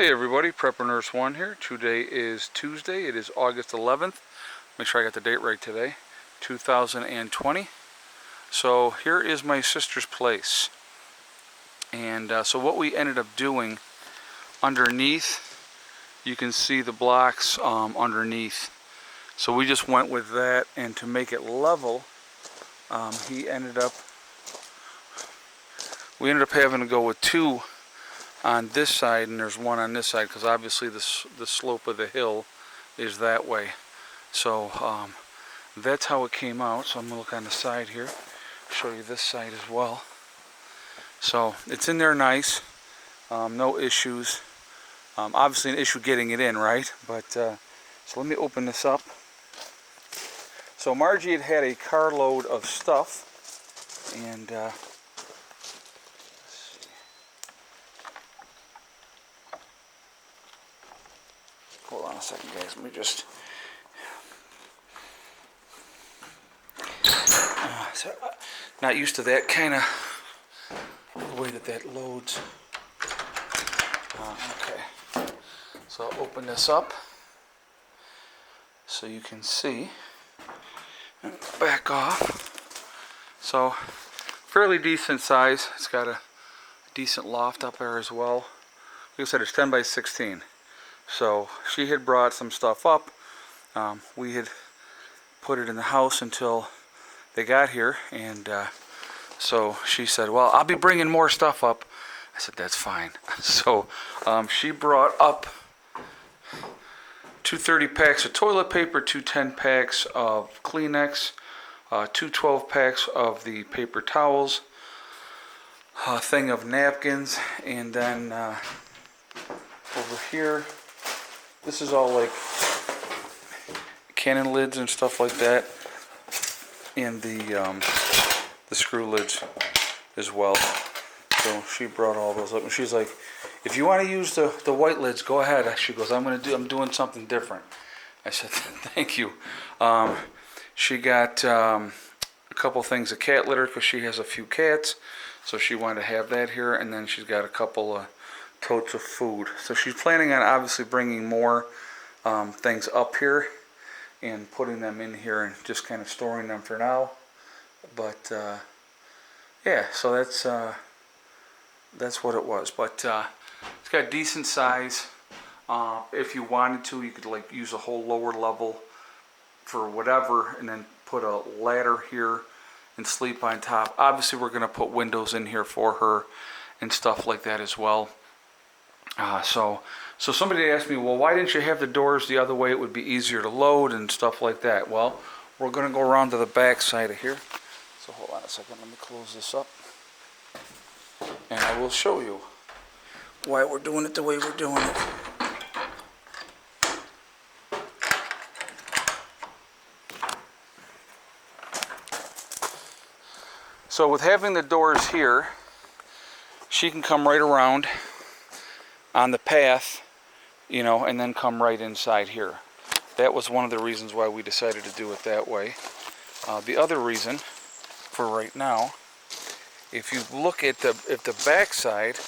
Hey everybody, Prepper Nurse 1 here. Today is Tuesday. It is August 11th. Make sure I got the date right today. 2020. So here is my sister's place. And so what we ended up doing underneath, you can see the blocks underneath. So we just went with that, and to make it level, we ended up having to go with two on this side, and there's one on this side, because obviously the slope of the hill is that way. So that's how it came out. So I'm going to look on the side here, show you this side as well. So it's in there nice, no issues. Obviously an issue getting it in, right? But so let me open this up. So Margie had a carload of stuff, and hold on a second, guys. Let me just. So, not used to that kind of the way that loads. Okay. So I'll open this up so you can see. And back off. So fairly decent size. It's got a decent loft up there as well. Like I said, it's 10 by 16. So she had brought some stuff up. We had put it in the house until they got here, and so she said, well, I'll be bringing more stuff up. I said, that's fine. So she brought up 230 packs of toilet paper, 210 packs of Kleenex, 212 packs of the paper towels, a thing of napkins, and then over here, this is all like cannon lids and stuff like that, and the screw lids as well. So she brought all those up, and she's like, if you want to use the white lids, go ahead. She goes, I'm doing something different. I said, thank you. She got a couple things of cat litter because she has a few cats, so she wanted to have that here, and then she's got a couple of totes of food. So she's planning on obviously bringing more things up here and putting them in here and just kind of storing them for now. But yeah, so that's what it was. But it's got decent size. If you wanted to, you could like use a whole lower level for whatever, and then put a ladder here and sleep on top. Obviously we're going to put windows in here for her and stuff like that as well. So somebody asked me, well, why didn't you have the doors the other way? It would be easier to load and stuff like that. Well, we're going to go around to the back side of here. So hold on a second, let me close this up, and I will show you why we're doing it the way we're doing it. So with having the doors here, she can come right around on the path, you know, and then come right inside here. That was one of the reasons why we decided to do it that way. The other reason for right now, if you look at the back side,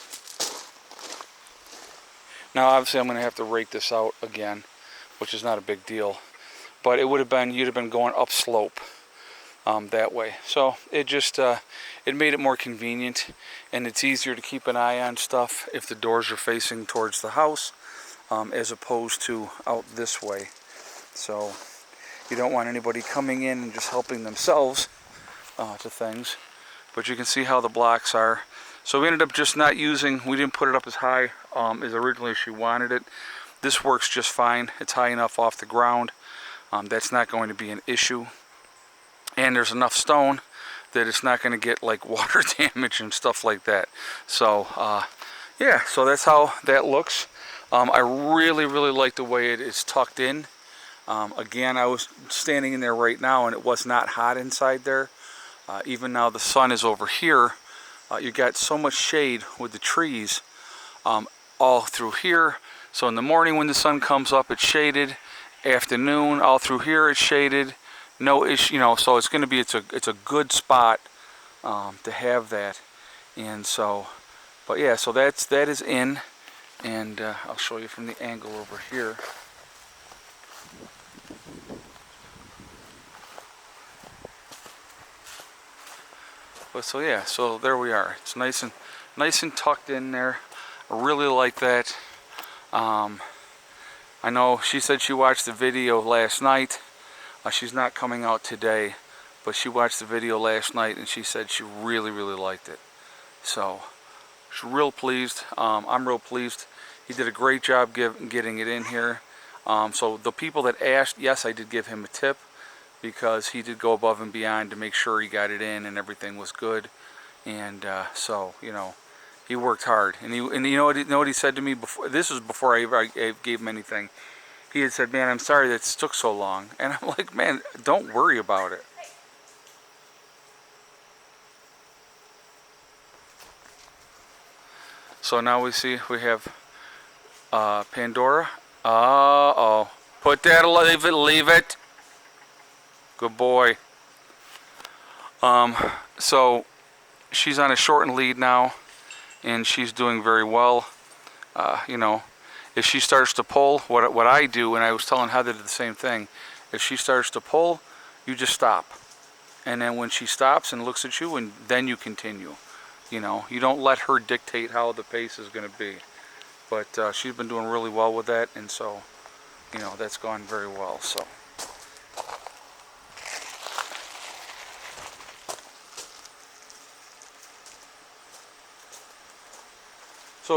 now obviously I'm going to have to rake this out again, which is not a big deal, but it would have been, you'd have been going upslope that way. So it just it made it more convenient, and it's easier to keep an eye on stuff if the doors are facing towards the house as opposed to out this way. So you don't want anybody coming in and just helping themselves to things. But you can see how the blocks are. So we ended up just not using, we didn't put it up as high as originally she wanted it. This works just fine. It's high enough off the ground. That's not going to be an issue. And there's enough stone that it's not going to get like water damage and stuff like that. So yeah, so that's how that looks. I really like the way it is tucked in. Again, I was standing in there right now, and it was not hot inside there. Even now the sun is over here. You got so much shade with the trees all through here. So in the morning when the sun comes up, it's shaded. Afternoon, all through here, it's shaded. No issue, you know. So it's going to be, it's a good spot to have that. And so, but yeah, so that is in. And I'll show you from the angle over here. But so yeah, so there we are. It's nice and tucked in there. I really like that. I know she said she watched the video last night. She's not coming out today, but she watched the video last night and she said she really liked it. So she's real pleased. I'm real pleased. He did a great job getting it in here. So the people that asked, yes, I did give him a tip, because he did go above and beyond to make sure he got it in and everything was good. And so, you know, he worked hard. And you know what he said to me before? This was before I gave him anything. He had said, "Man, I'm sorry that it took so long." And I'm like, "Man, don't worry about it." So now we see we have Pandora. Uh-oh. Put that, leave it. Good boy. So she's on a shortened lead now, and she's doing very well. You know, if she starts to pull, what I do, and I was telling Heather the same thing, if she starts to pull, you just stop. And then when she stops and looks at you, and then you continue. You know, you don't let her dictate how the pace is going to be. But she's been doing really well with that, and so, you know, that's gone very well. So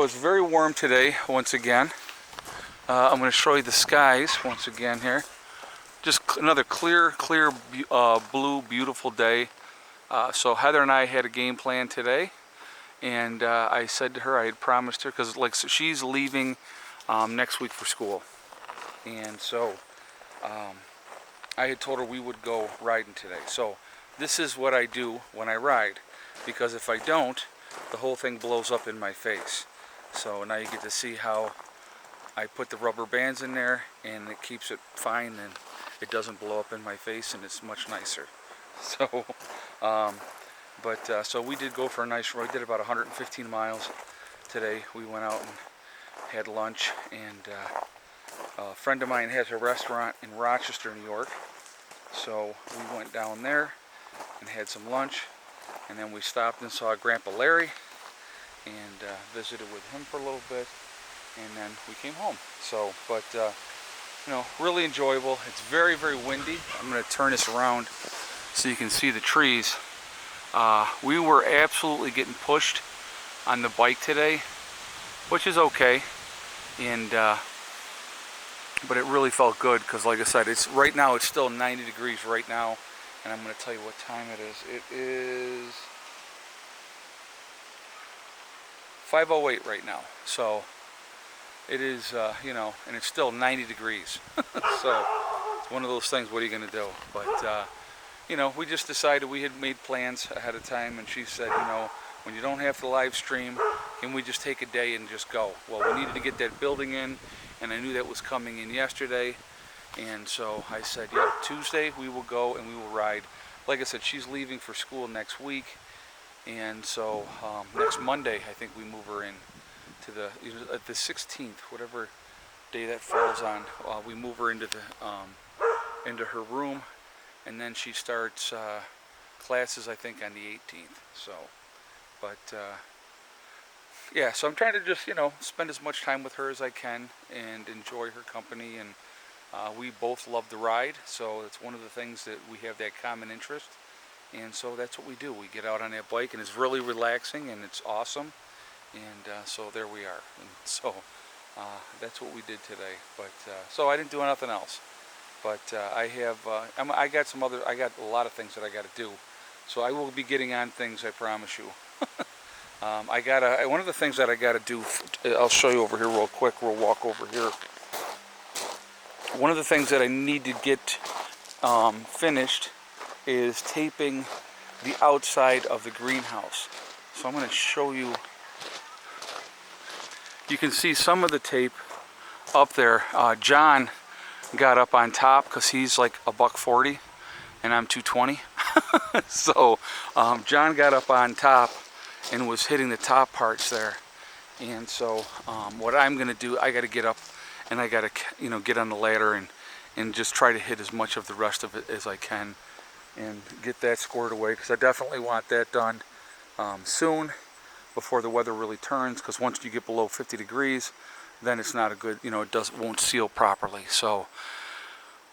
it's very warm today, once again. I'm going to show you the skies once again here. Just another clear, blue, beautiful day. So Heather and I had a game plan today, and I said to her, I had promised her, because like so she's leaving next week for school, and so I had told her we would go riding today. So this is what I do when I ride, because if I don't, the whole thing blows up in my face. So now you get to see how I put the rubber bands in there, and it keeps it fine, and it doesn't blow up in my face, and it's much nicer. So, so we did go for a nice ride. We did about 115 miles today. We went out and had lunch, and a friend of mine has a restaurant in Rochester, New York. So we went down there and had some lunch, and then we stopped and saw Grandpa Larry and visited with him for a little bit, and then we came home. So, you know, really enjoyable. It's very windy. I'm going to turn this around so you can see the trees. We were absolutely getting pushed on the bike today, which is okay, and but it really felt good, because like I said, it's right now it's still 90 degrees right now, and I'm going to tell you what time it is. It is 5:08 right now. So it is, you know, and it's still 90 degrees. So it's one of those things, what are you going to do? But, you know, we just decided, we had made plans ahead of time, and she said, you know, when you don't have to live stream, can we just take a day and just go? Well, we needed to get that building in, and I knew that was coming in yesterday. And so I said, yep, Tuesday we will go and we will ride. Like I said, she's leaving for school next week. And so next Monday, I think we move her in to the 16th, whatever day that falls on. We move her into her room, and then she starts classes, I think, on the 18th. So, but yeah, so I'm trying to just, you know, spend as much time with her as I can and enjoy her company. And we both love to ride, so it's one of the things that we have, that common interest. And so that's what we do. We get out on that bike, and it's really relaxing, and it's awesome. And so there we are. And so that's what we did today. But so I didn't do nothing else. But I got a lot of things that I got to do. So I will be getting on things, I promise you. One of the things that I got to do, I'll show you over here real quick. We'll walk over here. One of the things that I need to get finished is taping the outside of the greenhouse. So I'm going to show you. You can see some of the tape up there. John got up on top because he's like $140 and I'm 220. So John got up on top and was hitting the top parts there. And so what I'm going to do, I got to get up and I got to, get on the ladder and just try to hit as much of the rest of it as I can and get that squared away, because I definitely want that done soon before the weather really turns, because once you get below 50 degrees, then it's not a good, it won't seal properly. So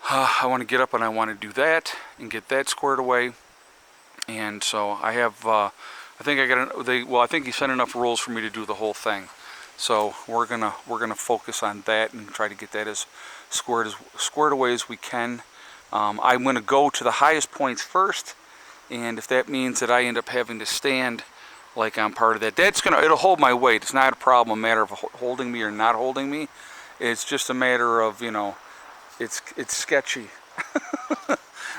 I want to get up and I want to do that and get that squared away. And so I have, I think I got, I think he sent enough rolls for me to do the whole thing. So we're gonna focus on that and try to get that as squared away as we can. I'm gonna go to the highest points first, and if that means that I end up having to stand like I'm part of that, it'll hold my weight. It's not a problem, a matter of holding me or not holding me. It's just a matter of, it's sketchy.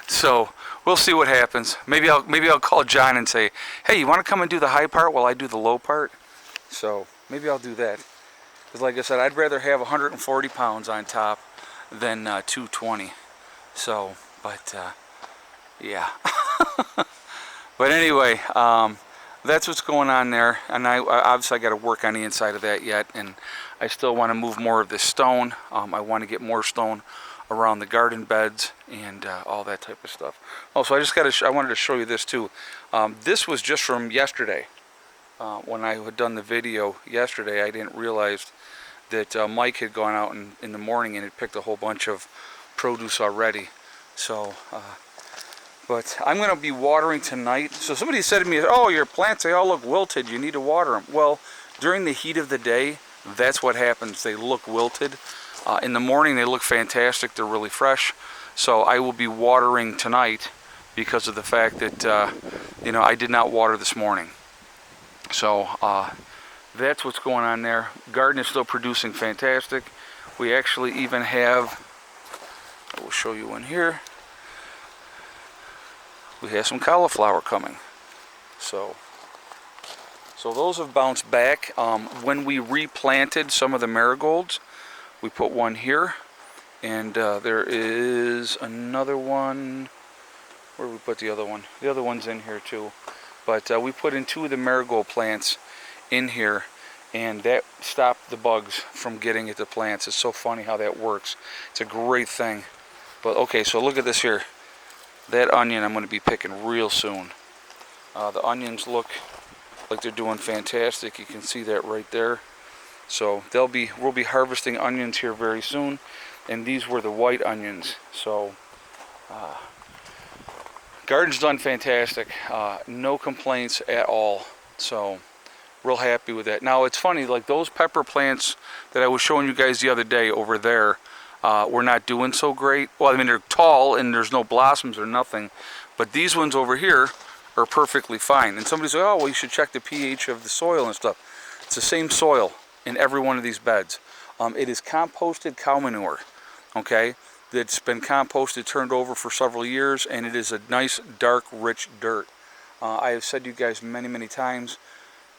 So we'll see what happens. Maybe I'll call John and say, hey, you want to come and do the high part while I do the low part? So maybe I'll do that. Because like I said, I'd rather have 140 pounds on top than 220. So, but yeah. But anyway, that's what's going on there. And I obviously got to work on the inside of that yet. And I still want to move more of this stone. I want to get more stone around the garden beds and all that type of stuff. Also, I wanted to show you this too. This was just from yesterday. When I had done the video yesterday, I didn't realize that Mike had gone out in the morning and had picked a whole bunch of produce already. So, but I'm going to be watering tonight. So somebody said to me, oh, your plants, they all look wilted. You need to water them. Well, during the heat of the day, that's what happens. They look wilted. In the morning, they look fantastic. They're really fresh. So I will be watering tonight because of the fact that, I did not water this morning. So that's what's going on there. Garden is still producing fantastic. We actually even have, I will show you one here. We have some cauliflower coming. So those have bounced back. When we replanted some of the marigolds, we put one here, and there is another one. Where did we put the other one? The other one's in here too. But we put in 2 of the marigold plants in here, and that stopped the bugs from getting at the plants. It's so funny how that works. It's a great thing. But okay, so look at this here. That onion I'm going to be picking real soon. The onions look like they're doing fantastic. You can see that right there. So we'll be harvesting onions here very soon, and these were the white onions. So garden's done fantastic. No complaints at all. So real happy with that. Now it's funny, like those pepper plants that I was showing you guys the other day over there, were not doing so great. Well, I mean, they're tall and there's no blossoms or nothing, but these ones over here are perfectly fine. And somebody said, oh, well, you should check the pH of the soil and stuff. It's the same soil in every one of these beds. It is composted cow manure, okay? That's been composted, turned over for several years, and it is a nice, dark, rich dirt. I have said to you guys many, many times,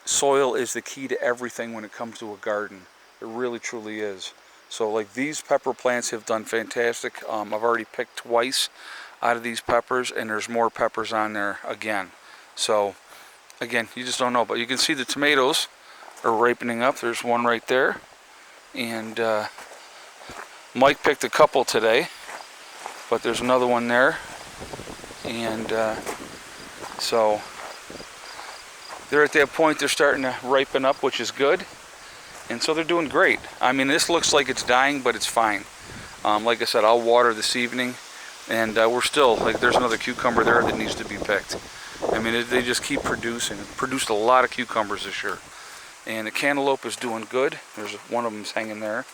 soil is the key to everything when it comes to a garden. It really, truly is. So like these pepper plants have done fantastic. I've already picked twice out of these peppers, and there's more peppers on there again. So again, you just don't know, but you can see the tomatoes are ripening up. There's one right there, and Mike picked a couple today, but there's another one there, and so they're at that point. They're starting to ripen up, which is good. And so they're doing great. I mean, this looks like it's dying, but it's fine. Like I said, I'll water this evening, and we're still, like, there's another cucumber there that needs to be picked. I mean, they just keep producing. Produced a lot of cucumbers this year. And the cantaloupe is doing good. There's one of them's hanging there.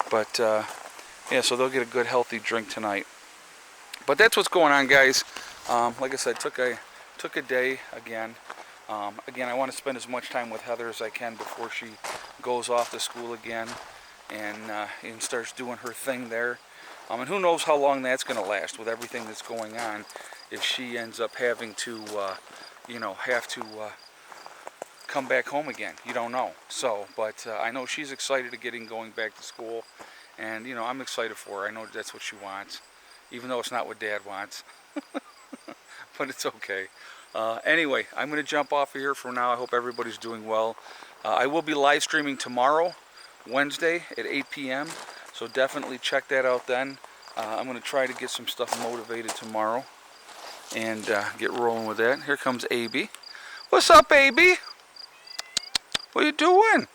But, yeah, so they'll get a good, healthy drink tonight. But that's what's going on, guys. Like I said, took a day again. Again, I want to spend as much time with Heather as I can before she goes off to school again and starts doing her thing there. And who knows how long that's going to last with everything that's going on, if she ends up having to, come back home again. You don't know. So, but I know she's excited to going back to school, and, I'm excited for her. I know that's what she wants, even though it's not what Dad wants. But it's okay. Anyway, I'm going to jump off of here for now. I hope everybody's doing well. I will be live streaming tomorrow, Wednesday at 8 p.m. So definitely check that out then. I'm going to try to get some stuff motivated tomorrow and get rolling with that. Here comes AB. What's up, AB? What are you doing?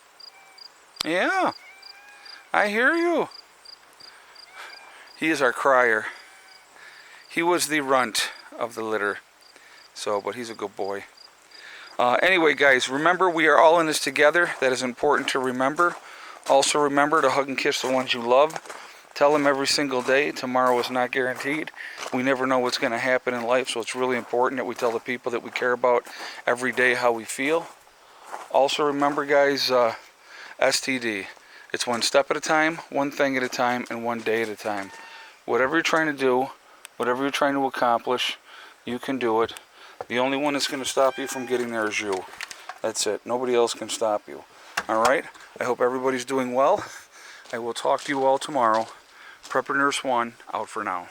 Yeah, I hear you. He is our crier. He was the runt of the litter. So, but he's a good boy. Anyway, guys, remember we are all in this together. That is important to remember. Also remember to hug and kiss the ones you love. Tell them every single day, tomorrow is not guaranteed. We never know what's going to happen in life, so it's really important that we tell the people that we care about every day how we feel. Also remember, guys, STD. It's one step at a time, one thing at a time, and one day at a time. Whatever you're trying to do, whatever you're trying to accomplish, you can do it. The only one that's going to stop you from getting there is you. That's it. Nobody else can stop you. All right? I hope everybody's doing well. I will talk to you all tomorrow. Prepper Nurse 1, out for now.